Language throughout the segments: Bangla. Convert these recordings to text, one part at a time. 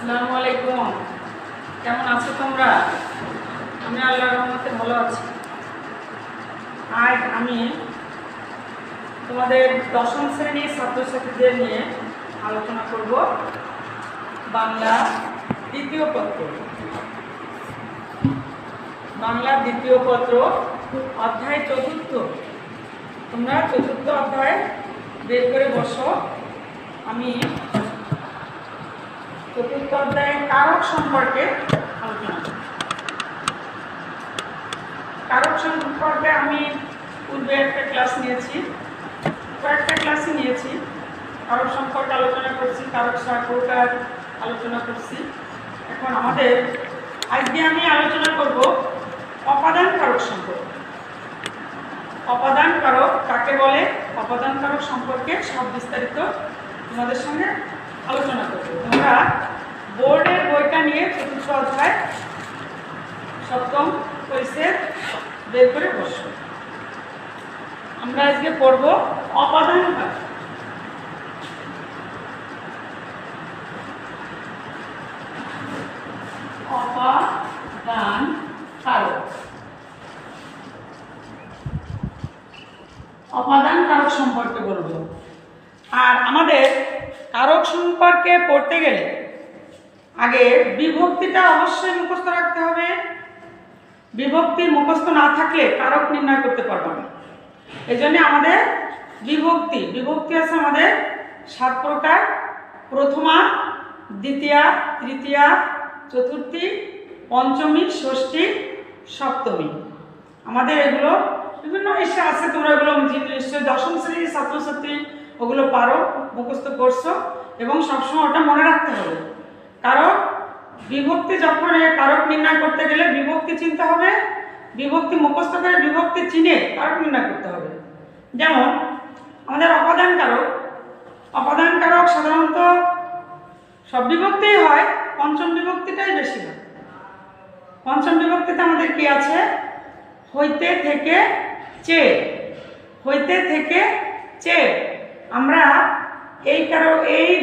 আসসালামু আলাইকুম। কেমন আছো তোমরা? আমি আল্লাহর রহমতে ভালো আছি। আজ আমি তোমাদের দশম শ্রেণীর ছাত্রছাত্রীদের নিয়ে আলোচনা করব বাংলা দ্বিতীয় পত্র। বাংলা দ্বিতীয় পত্র অধ্যায় চতুর্থ। তোমরা চতুর্থ অধ্যায় বের করে বসো। আমি চতুর্থ অধ্যায়ে কারক সম্পর্কে আলোচনা করব। কারক সম্পর্কে আমি পূর্বে একটা ক্লাস নিয়েছি, কয়েকটা ক্লাসই নিয়েছি। কারক সম্পর্কে আলোচনা করছি, কারক ছয় প্রকার আলোচনা করছি। এখন আজকে আমি আলোচনা করব অপাদান কারক সম্পর্কে। অপাদান কারক কাকে বলে, অপাদান কারক সম্পর্কে সব বিস্তারিত তোমাদের সঙ্গে আলোচনা করব। তোমরা বোর্ডের বইটা নিয়ে চতুর্থ অধ্যায় সপ্তম পরিচ্ছেদ বের করে বসো। আমরা আজকে পড়ব অপাদান কারক। অপাদান কারক, অপাদান কারক সম্পর্কে বলবো। আর আমাদের কারক সম্পর্কে পড়তে গেলে আগে বিভক্তিটা অবশ্যই মুখস্থ রাখতে হবে। বিভক্তি মুখস্থ না থাকলে কারক নির্ণয় করতে পারবো না। এই জন্য আমাদের বিভক্তি আছে আমাদের 7 প্রকার: প্রথমা, দ্বিতীয়া, তৃতীয়া, চতুর্থী, পঞ্চমী, ষষ্ঠী, সপ্তমী। আমাদের এগুলো বিভিন্ন ইস্যু আছে। তোমরা এগুলো নিশ্চয়ই দশম শ্রেণীর ছাত্রছাত্রী ওগুলো পারো, মুখস্থ করছো এবং সবসময় ওটা মনে রাখতে হবে। কারণ বিভক্তি যখন কারক নির্ণয় করতে গেলে বিভক্তি চিনতে হবে, বিভক্তি মুখস্থ করে বিভক্তি চিনে কারক নির্ণয় করতে হবে। যেমন আমাদের অপাদান কারক সাধারণত সব বিভক্তিই হয়, পঞ্চম বিভক্তিটাই বেশি হয়। পঞ্চম বিভক্তিতে আমাদের কি আছে? হইতে থেকে চে, হইতে থেকে চে। আমরা এই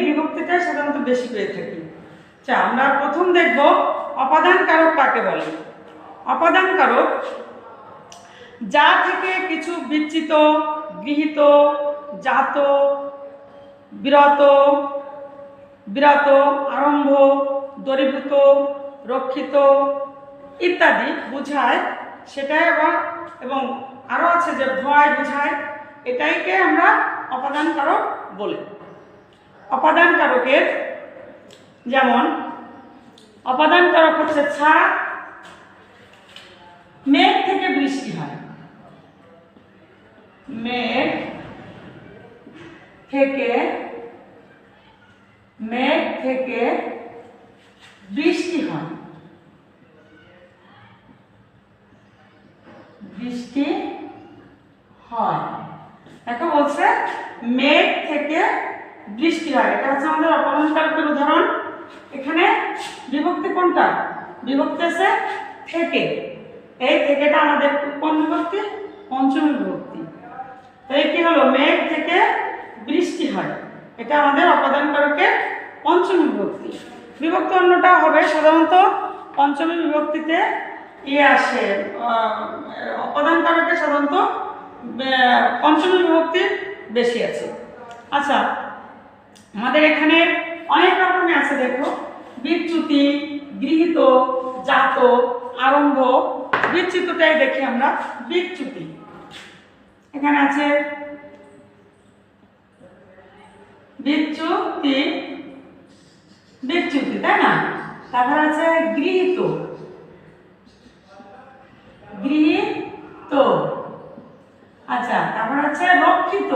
বিভক্তিটাই সাধারণত বেশি পেয়ে থাকি। আচ্ছা, আমরা প্রথম দেখব অপাদান কারক কাকে বলে। অপাদান কারক যা থেকে কিছু বিচ্যুত, গৃহীত, জাত, বিরত, আরম্ভ, দরিভূত, রক্ষিত ইত্যাদি বুঝায়, সেটাই এবং আরও আছে যে ভয় বুঝায়, এটাইকে আমরা অপাদান কারক বলি। অপাদান কারকের যেমন অপাদান কারক হচ্ছে মেঘ থেকে বৃষ্টি হয়, মেঘ থেকে বৃষ্টি হয়, বৃষ্টি হয়। দেখো বলছে মেঘ থেকে বৃষ্টি হয়, এটা হচ্ছে আমাদের অপাদান কারকের উদাহরণ। এখানে বিভক্তি কোনটা? বিভক্তি আছে থেকে। এই থেকেটা আমাদের কোন বিভক্তি? পঞ্চমী বিভক্তি। তাই কি হলো? মেঘ থেকে বৃষ্টি হয়, এটা আমাদের অপাদান কারকের পঞ্চমী বিভক্তি। বিভক্তি অন্যটা হবে সাধারণত পঞ্চমী বিভক্তিতে আসে, অপাদান কারকে সাধারণত পঞ্চমী বিভক্তি বেশি আছে। আচ্ছা, আমাদের এখানে অনেক রকমের আছে। দেখো, বিচ্যুতি, গৃহীত, জাত, আরম্ভ। বিচ্যুতিটাই দেখি আমরা। বিচ্যুতি এখানে আছে, বিচ্যুতি, তাই না? তারপর আছে গৃহীত, আচ্ছা, তারপর আছে রক্ষিত,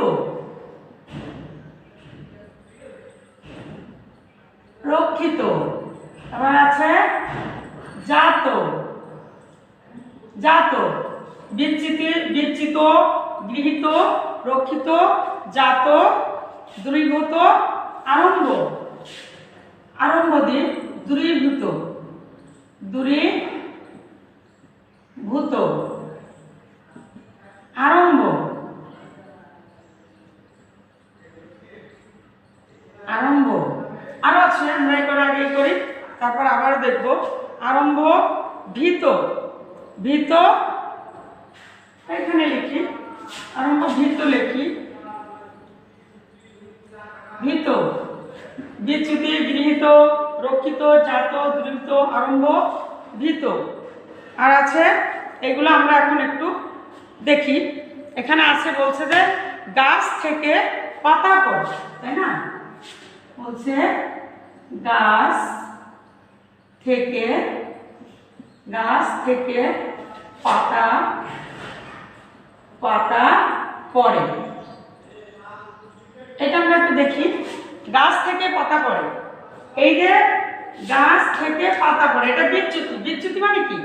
তারপর আছে জাত, বিচ্যুত, গৃহীত, রক্ষিত, জাত, দূরীভূত, আরম্ভ দূরীভূত, আরম্ভ, আরো আছে। আমরা আগে করি তারপর আবার দেখব আরম্ভ ভীত, ভীত এখানে লিখি, আরম্ভ ভীত লিখি, ভীত, বিচ্যুতি, গৃহীত, রক্ষিত, জাত, দৃঢ়িত, আরম্ভ ভীত। আর আছে এগুলো আমরা এখন একটু দেখি। এখানে আছে বলছে যে গাছ থেকে পাতা পড়ে, তাই না? বলছে গাছ থেকে পাতা পাতা পড়ে। এটা আমরা একটু দেখি, গাছ থেকে পাতা পড়ে। এই যে গাছ থেকে পাতা পড়ে, এটা বিচ্যুতি। বিচ্যুতি মানে কি?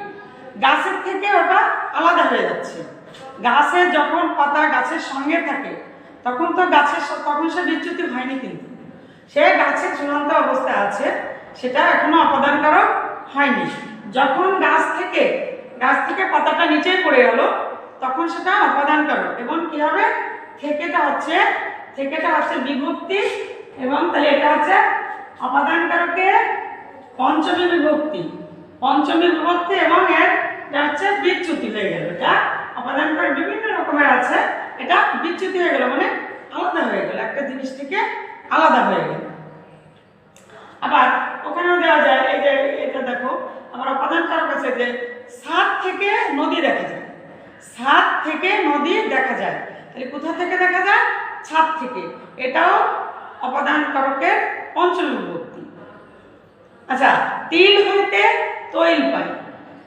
গাছের থেকে ওটা আলাদা হয়ে যাচ্ছে। গাছের যখন পাতা গাছের সঙ্গে থাকে তখন তো তখন সে বিচ্যুতি হয়নি, কিন্তু সে গাছের চূড়ান্ত অবস্থায় আছে, সেটা এখনো অপদান কারক হয়নি। যখন গাছ থেকে পাতাটা নিচে পড়ে গেল তখন সেটা অপদান কারক। এবং কি হবে? থেকেটা হচ্ছে বিভক্তি, এবং তাহলে এটা হচ্ছে অপদান কারকের পঞ্চমী বিভক্তি, এবং এর হচ্ছে বিচ্যুতি হয়ে গেল। এটা অপদান কারক বিভিন্ন রকমের আছে, এটা বিচ্যুতি হয়ে গেল মানে আলাদা হয়ে গেল, একটা জিনিস থেকে আলাদা হয়ে গেল। আবার ওখানেও দেওয়া যায়, এই যে এটা দেখো, আমার অপদান কারক আছে যে ছাদ থেকে নদী দেখা যায়, ছাদ থেকে নদী দেখা যায়। তাহলে কোথা থেকে দেখা যায়? ছাদ থেকে। এটাও অপদান কারকের পঞ্চমী বিভক্তি। আচ্ছা, তিল হইতে তৈল পাই,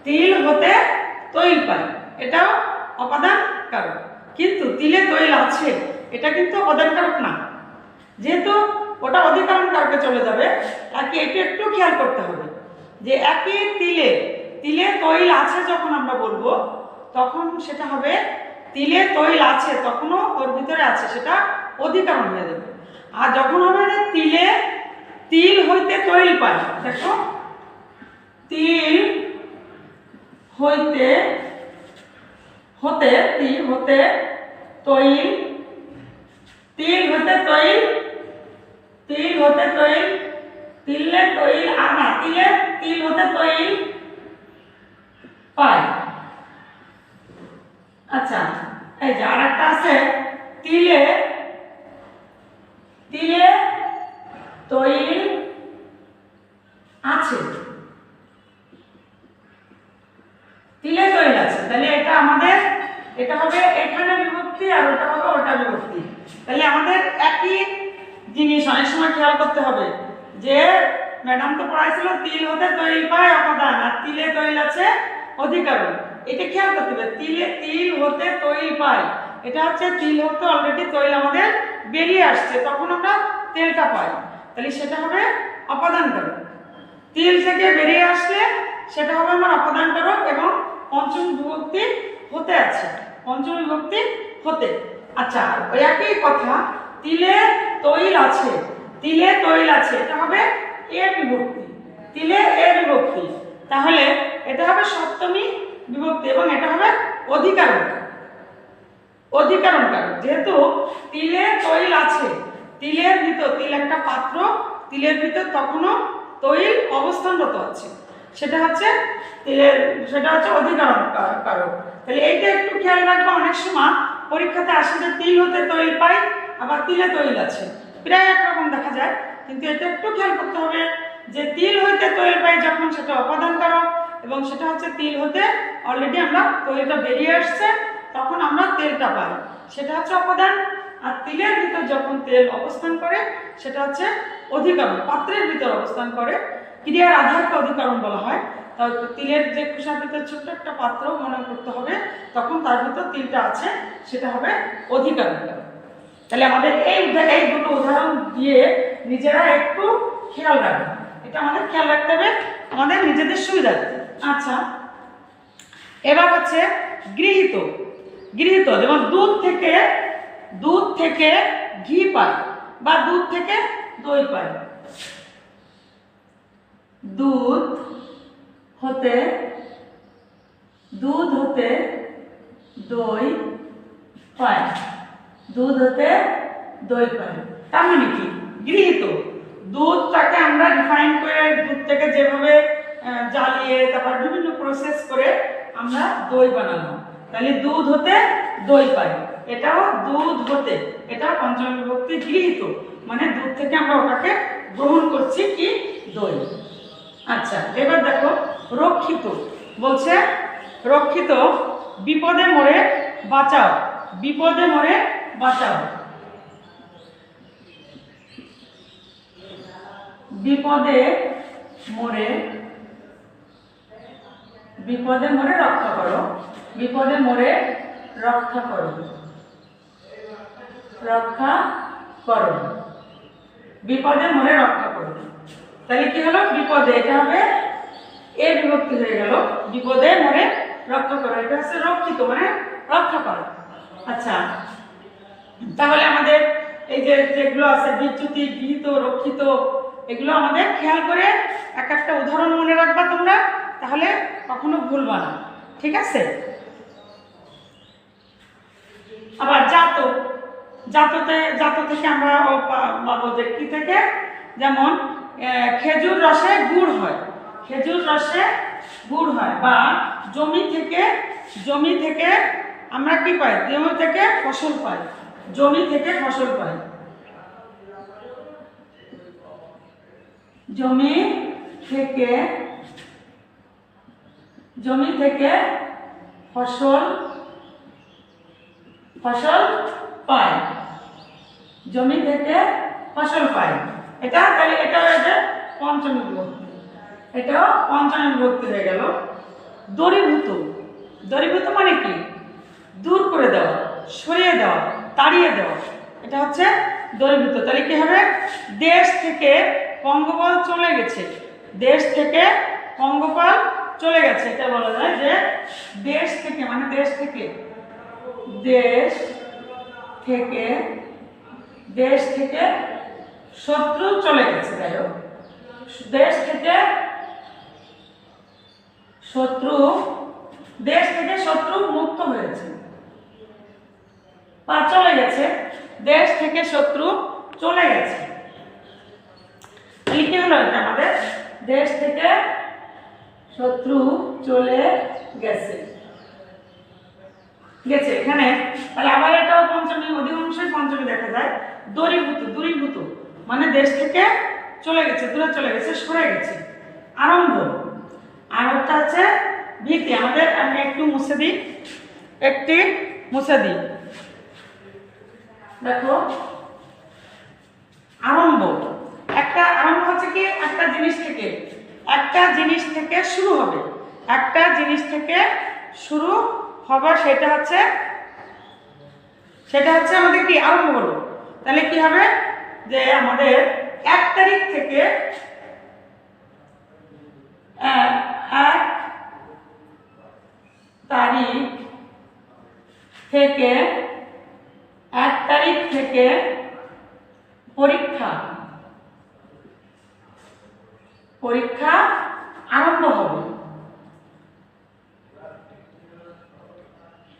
তিল হতে তৈল পাই, এটাও অপদান কারক। কিন্তু তিলে তৈল আছে, এটা কিন্তু অপদান কারক না, যেহেতু ওটা অধিকরণ কারকে চলে যাবে। তাকে এটা একটু খেয়াল করতে হবে যে একই তিলে তৈল আছে যখন আমরা বলবো তখন সেটা হবে তিলে তৈল আছে, তখনও ওর ভিতরে আছে, সেটা অধিকরণ হয়ে যাবে। আর যখন হবে যে তিল হইতে তৈল পাই, দেখো তিল হইতে তৈল, তিল হতে তৈল, তিলে তৈল আনা, তিল হতে তৈল পাই। আচ্ছা, এই যে আর একটা আছে তিলে তৈল আছে, তিলে তৈল আছে। তাহলে এটা আমাদের, এটা হবে এখানে বিভক্তি আর ওটা হবে ওটা বিভক্তি। তাহলে আমাদের একই জিনিস অনেক সময় খেয়াল করতে হবে যে ম্যাডাম তো পড়াইছিল তিল হতে তৈল পায় অপদান, আর তিলে তৈল আছে অধিকরণ। এটা খেয়াল করতে হবে, তিল হতে তৈল পায়, এটা হচ্ছে তিল হতে অলরেডি তৈল আমাদের বেরিয়ে আসছে, তখন আমরা তেলটা পাই, তাহলে সেটা হবে অপদান কারক। তিল থেকে বেরিয়ে আসলে সেটা হবে আমার অপদান কারক, এবং পঞ্চম বিভক্তি হতে আছে, পঞ্চম বিভক্তি হতে। আচ্ছা, ওই একই কথা তিলে তৈল আছে, এটা হবে এ বিভক্তি, তিলে এ বিভক্তি, তাহলে এটা হবে সপ্তমী বিভক্তি, এবং এটা হবে অধিকরণ কারক। যেহেতু তিলে তৈল আছে, তিলের ভিতর, তিল একটা পাত্র, তিলের ভিতর তখনও তৈল অবস্থানরত আছে, সেটা হচ্ছে অধিকরণ কারক। তাহলে এইটা একটু খেয়াল রাখবো, অনেক সময় পরীক্ষাতে আসে যে তিল হতে তৈল পাই, আবার তিলে তৈল আছে, প্রায় একরকম দেখা যায়। কিন্তু এটা একটু খেয়াল করতে হবে যে তিল হইতে তৈল পাই যখন, সেটা অপদান কারক, এবং সেটা হচ্ছে তিল হতে অলরেডি আমরা তৈলটা বেরিয়ে আসছে তখন আমরা তেলটা পাই, সেটা হচ্ছে অপদান। আর তিলের ভিতর যখন তেল অবস্থান করে সেটা হচ্ছে অধিকরণ, পাত্রের ভিতর অবস্থান করে, ক্রিয়ার আধারকে অধিকরণ বলা হয়। তাই তিলের যে খোসার ভিতর ছোট্ট একটা পাত্র মনে করতে হবে, তখন তার ভিতর তিলটা আছে, সেটা হবে অধিকরণ। তাহলে আমাদের এই দুটো উদাহরণ দিয়ে নিজেরা একটু খেয়াল রাখবে, এটা আমাদের খেয়াল রাখতে হবে আমাদের নিজেদের সুবিধার্থে। আচ্ছা, এবার হচ্ছে গৃহীত। যেমন দুধ থেকে ঘি পাই, বা দুধ থেকে দই পাই, দুধ হতে দই পাই, তার মানে কি? গৃহীত, দুধটাকে আমরা রিফাইন করে দুধ থেকে যেভাবে জ্বালিয়ে তারপর বিভিন্ন প্রসেস করে আমরা দই বানালাম, তাহলে দুধ হতে দই পাই, এটাও দুধ হতে, এটা পঞ্চমী বিভক্তি গৃহীত, মানে দুধ থেকে আমরা ওটাকে গ্রহণ করছি কি দই। আচ্ছা, এবার দেখো রক্ষিত বলছে, রক্ষিত বিপদে মোরে বাঁচাও, বিপদে মোরে বাঁচাও, বিপদে মোরে, বিপদে মোরে রক্ষা করো, বিপদে মোরে রক্ষা করো, রক্ষা করো, বিপদে মোরে রক্ষা করো। তাহলে কি হলো বিপদে, এটা হবে এ বিভক্তি হয়ে গেল, বিপদে মোরে রক্ষা করো, এটা হচ্ছে রক্ষিত মানে রক্ষা করো। আচ্ছা, তাহলে আমাদের এই যে যেগুলো আছে বিচ্যুতি, গৃহীত, রক্ষিত, এগুলো আমাদের খেয়াল করে এক একটা উদাহরণ মনে রাখবা তোমরা, তাহলে কখনো ভুলবা না, ঠিক আছে। আবার জাত, জাততে, জাত থেকে আমরা পাবো যে কি থেকে, যেমন খেজুর রসে গুড় হয়, খেজুর রসে গুড় হয়, বা জমি থেকে, জমি থেকে আমরা কি পাই, জমি থেকে ফসল পাই, জমি থেকে ফসল পাই, জমি থেকে, জমি থেকে ফসল, ফসল পাই, জমি থেকে ফসল পাই, এটা তাহলে এটা হয়ে যায় পঞ্চমী বিভক্তি, এটাও পঞ্চমী বিভক্তি হয়ে গেল। দূরীভূত, দূরীভূত মানে কি, দূর করে দেওয়া, সরিয়ে দেওয়া, তাড়িয়ে দেওয়া, এটা হচ্ছে দূরীভূত। তাহলে কি হবে, দেশ থেকে পঙ্গপাল চলে গেছে, দেশ থেকে পঙ্গপাল চলে গেছে, এটা বলা যায় যে দেশ থেকে মানে দেশ থেকে, দেশ থেকে, দেশ থেকে শত্রু চলে গেছে, যাই হোক দেশ থেকে শত্রু, দেশ থেকে শত্রু মুক্ত হয়েছে বা চলে গেছে, দেশ থেকে শত্রু চলে গেছে, কি হলো এটা আমাদের, দেশ থেকে শত্রু চলে গেছে, গেছে এখানে। তাহলে আবার এটাও পঞ্চমী, অধিকাংশই পঞ্চমী দেখা যায়। দূরীভূত, দূরীভূত মানে দেশ থেকে চলে গেছে, দূরে চলে গেছে, সরে গেছে। আরম্ভ, আর একটা আছে ভীতি, আমাদের আমি একটু মুছে দিই, একটি মুছে দিই, দেখো আরম্ভ, একটা আরম্ভ হচ্ছে কি একটা জিনিস থেকে, একটা জিনিস থেকে শুরু হবে, একটা জিনিস থেকে শুরু হবে, সেটা হচ্ছে, সেটা হচ্ছে আমাদের কি আরম্ভ হলো। তাহলে কি হবে যে আমাদের 1 তারিখ থেকে, 1 তারিখ থেকে, 1 তারিখ থেকে পরীক্ষা, পরীক্ষা আরম্ভ হবে,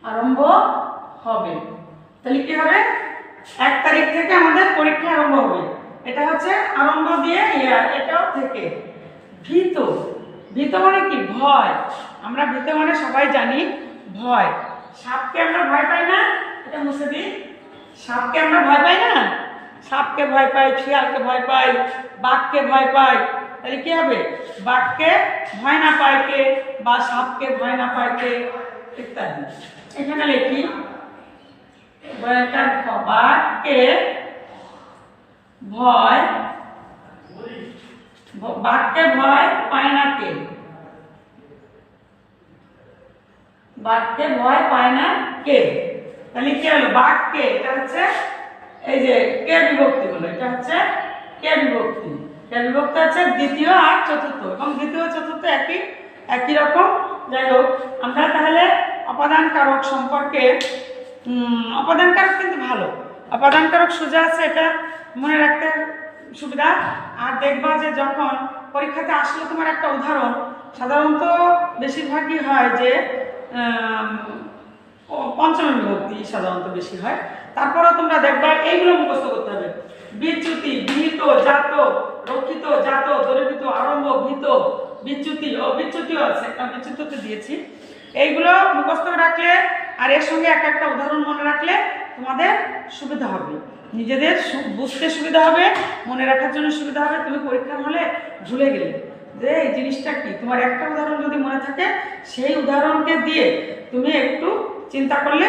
আরম্ভ হবে। তাহলে কি হবে, 1 তারিখ থেকে আমাদের পরীক্ষা আরম্ভ হবে, এটা হচ্ছে আরম্ভ দিয়ে এটাও থেকে। ভীত, ভীত মানে কি ভয়, আমরা ভীত মানে সবাই জানি ভয়, সাপকে আমরা ভয় পাই না, এটা মুছে দিই, সাপকে আমরা ভয় পাই না, সাপকে ভয় পাই, শিয়ালকে ভয় পাই, বাঘকে ভয় পাই, তাহলে কি হবে, বাঘকে ভয় না পায় কে, বা সাপকে ভয় না পায় কে, ইত্যাদি। এখানে লিখি বাঘকে ভয়, বাঘকে ভয় পায় না কে, বাঘকে ভয় পায় না কে, তাহলে কি হলো বাঘকে, এটা হচ্ছে এই যে কে বিভক্তি হলো, এটা হচ্ছে কে বিভক্তি, কে বিভক্তি আছে দ্বিতীয় আর চতুর্থ, এবং দ্বিতীয় চতুর্থ একই একই রকম। যাই হোক, আমরা তাহলে অপাদান কারক সম্পর্কে, অপাদান কারক কিন্তু ভালো, অপাদান কারক সোজা আছে, এটা মনে রাখতে সুবিধা। আর দেখবা যে যখন পরীক্ষাতে আসলে তোমার একটা উদাহরণ, সাধারণত বেশিরভাগই হয় যে পঞ্চমী বিভক্তি সাধারণত বেশি হয়, তারপরেও তোমরা দেখবা এইগুলো মুখস্থ করতে হবে, বিচ্যুতি, বিহিত, জাত, রক্ষিত, জাত, দ্রবীভূত, আরম্ভ, ভীত, বিচ্যুতি, বিচ্যুতিও আছে, একটা বিচ্যুতিতে দিয়েছি। এইগুলো মুখস্থ রাখলে আর এর সঙ্গে এক একটা উদাহরণ মনে রাখলে তোমাদের সুবিধা হবে, নিজেদের বুঝতে সুবিধা হবে, মনে রাখার জন্য সুবিধা হবে। তুমি পরীক্ষার হলে ভুলে গেলে যে এই জিনিসটা কি, তোমার একটা উদাহরণ যদি মনে থাকে সেই উদাহরণকে দিয়ে তুমি একটু চিন্তা করলে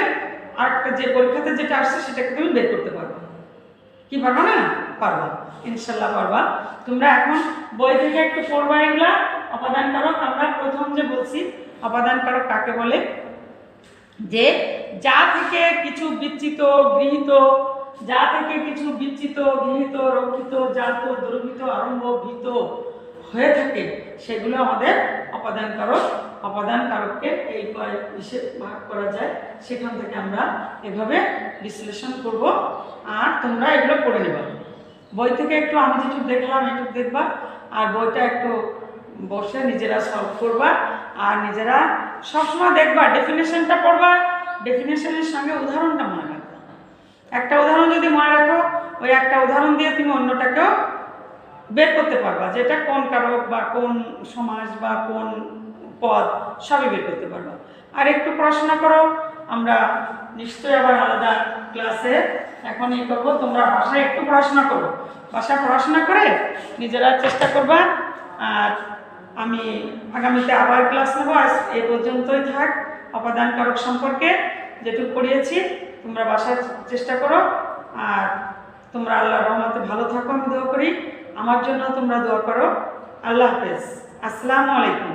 আর একটা যে পরীক্ষাতে যেটা আসছে সেটাকে তুমি বের করতে পারবে। কি পারবা না? পারবা, ইনশাল্লাহ পারবা। তোমরা এখন বই থেকে একটু পড়বা এগুলা। অপাদান কারক আমরা প্রথম যে বলছি, অপাদান কারক কাকে বলে? যে যা থেকে কিছু বিচ্যুত, গৃহীত, যা থেকে কিছু বিচ্যুত, গৃহীত, রক্ষিত, জাত, দ্রবীভূত, আরম্ভ, ভীত হয়ে থাকে সেগুলো আমাদের অপাদান কারক। অপাদান কারককে এই কয়েক ভাগ করা যায়, সেখান থেকে আমরা এভাবে বিশ্লেষণ করব। আর তোমরা এগুলো পড়ে নেবা বই থেকে। একটু আমি যেটুকু দেখলাম একটু দেখবা, আর বইটা একটু বসে নিজেরা সলভ করবা, আর নিজেরা সবসময় দেখবা ডেফিনেশনটা পড়বা, ডেফিনেশনের সঙ্গে উদাহরণটা মনে রাখবা। একটা উদাহরণ যদি মনে রাখো, ওই একটা উদাহরণ দিয়ে তুমি অন্যটাকেও বের করতে পারবা, যে এটা কোন কারক বা কোন সমাস বা কোন পদ সবই বের করতে পারবা। আর একটু পড়াশোনা করো, আমরা নিশ্চয়ই আবার আলাদা ক্লাসে এখন এই করবো। তোমরা বাসায় একটু পড়াশোনা করো, বাসায় পড়াশোনা করে নিজেরা চেষ্টা করবা। আর আমি আগামীতে আবার ক্লাস নেবো। আজ এই পর্যন্তই থাক। অপাদান কারক সম্পর্কে যেটুকু পড়িয়েছি তোমরা বাসায় চেষ্টা করো। আর তোমরা আল্লাহর রহমতে ভালো থাকো, আমি দোয়া করি। আমার জন্য তোমরা দোয়া করো। আল্লাহ হাফেজ, আসসালামু আলাইকুম।